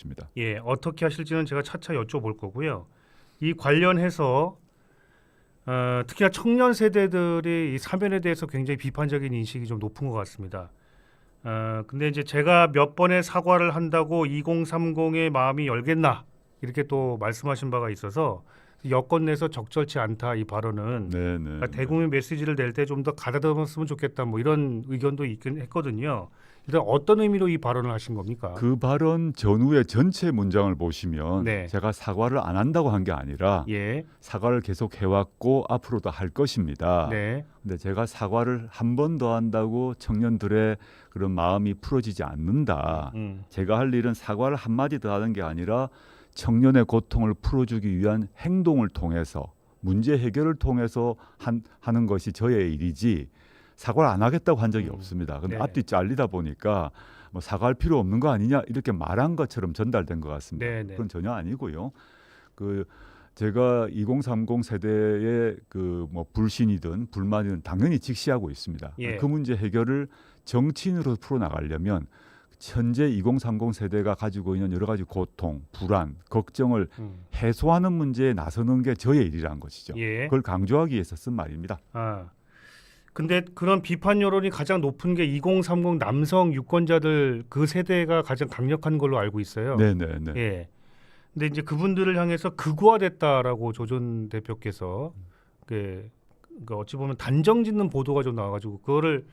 있습니다. 예, 어떻게 하실지는 제가 차차 여쭤볼 거고요. 이 관련해서 특히나 청년 세대들이 이 사면에 대해서 굉장히 비판적인 인식이 좀 높은 것 같습니다. 근데 이제 제가 몇 번의 사과를 한다고 2030의 마음이 열겠나 이렇게 또 말씀하신 바가 있어서 여권 내에서 적절치 않다 이 발언은. 네, 네. 그러니까 대국민 메시지를 낼 때 좀 더 가다듬었으면 좋겠다 뭐 이런 의견도 있긴 했거든요. 일단 어떤 의미로 이 발언을 하신 겁니까? 그 발언 전후의 전체 문장을 보시면 네. 제가 사과를 안 한다고 한 게 아니라 예, 사과를 계속 해왔고 앞으로도 할 것입니다. 네, 근데 제가 사과를 한 번 더 한다고 청년들의 그런 마음이 풀어지지 않는다. 제가 할 일은 사과를 한마디 더 하는 게 아니라 청년의 고통을 풀어주기 위한 행동을 통해서 문제 해결을 통해서 하는 것이 저의 일이지 사과를 안 하겠다고 한 적이 없습니다. 근데 네. 앞뒤 잘리다 보니까 뭐 사과할 필요 없는 거 아니냐 이렇게 말한 것처럼 전달된 것 같습니다. 네, 네. 그건 전혀 아니고요. 그 제가 2030 세대의 그 뭐 불신이든 불만이든 당연히 직시하고 있습니다. 예. 그 문제 해결을 정치인으로 풀어나가려면 현재 2030 세대가 가지고 있는 여러 가지 고통, 불안, 걱정을 해소하는 문제에 나서는 게 저의 일이라는 것이죠. 예. 그걸 강조하기 위해서 쓴 말입니다. 근데 그런 비판 여론이 가장 높은 게 2030 남성 유권자들 그 세대가 가장 강력한 걸로 알고 있어요. 네네네. 예. 근데 이제 그분들을 향해서 극우화됐다라고 조 전 대표께서 그 어찌 보면 단정짓는 보도가 좀 나와가지고 그거를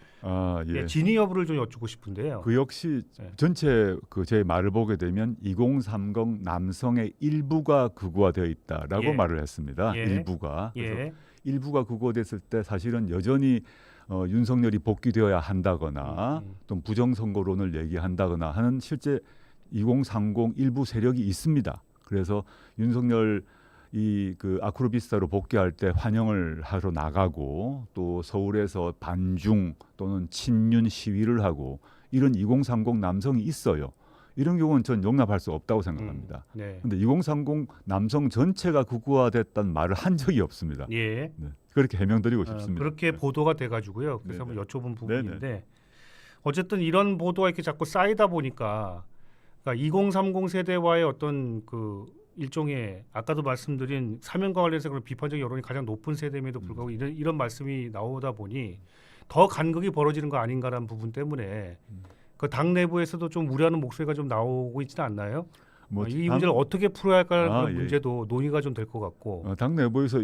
예. 진위 여부를 좀 여쭙고 싶은데요. 그 역시 네. 전체 그 제 말을 보게 되면 2030 남성의 일부가 극우화되어 있다라고 예. 말을 했습니다. 예. 일부가. 그래서 예, 일부가 극우화됐을 때 사실은 여전히 윤석열이 복귀되어야 한다거나 또 부정선거론을 얘기한다거나 하는 실제 2030 일부 세력이 있습니다. 그래서 윤석열 이 그 아크로비스타로 복귀할 때 환영을 하러 나가고 또 서울에서 반중 또는 친윤 시위를 하고 이런 2030 남성이 있어요. 이런 경우는 전 용납할 수 없다고 생각합니다. 네. 그런데 2030 남성 전체가 극우화됐다는 말을 한 적이 없습니다. 예. 네. 그렇게 해명드리고 싶습니다. 그렇게 네. 보도가 돼가지고요. 그래서 네네. 한번 여쭤본 부분인데 어쨌든 이런 보도가 이렇게 자꾸 쌓이다 보니까 그러니까 2030 세대와의 어떤 그 일종의 아까도 말씀드린 사면과 관련해서 그런 비판적 여론이 가장 높은 세대임에도 불구하고 이런 말씀이 나오다 보니 더 간극이 벌어지는 거 아닌가라는 부분 때문에 그 당 내부에서도 좀 우려하는 목소리가 좀 나오고 있지는 않나요? 이 문제를 어떻게 풀어야 할까라는 그런 문제도 논의가 좀 될 것 같고. 당 내부에서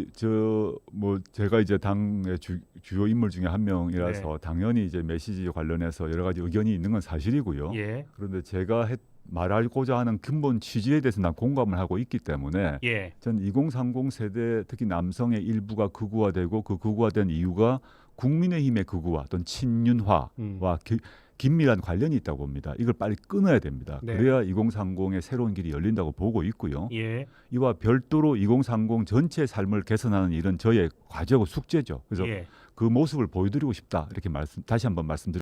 제가 이제 당의 주요 인물 중에 한 명이라서 당연히 이제 메시지 관련해서 여러 가지 의견이 있는 건 사실이고요. 예. 그런데 제가 말하고자 하는 근본 취지에 대해서 난 공감을 하고 있기 때문에 전 2030 세대 특히 남성의 일부가 극우화되고 그 극우화된 이유가 국민의힘의 극우화 또는 친윤화와 긴밀한 관련이 있다고 봅니다. 이걸 빨리 끊어야 됩니다. 그래야 2030의 새로운 길이 열린다고 보고 있고요. 이와 별도로 2030 전체의 삶을 개선하는 일은 저의 과제고 숙제죠. 그래서 그 모습을 보여드리고 싶다 이렇게 다시 한번 말씀드립니다.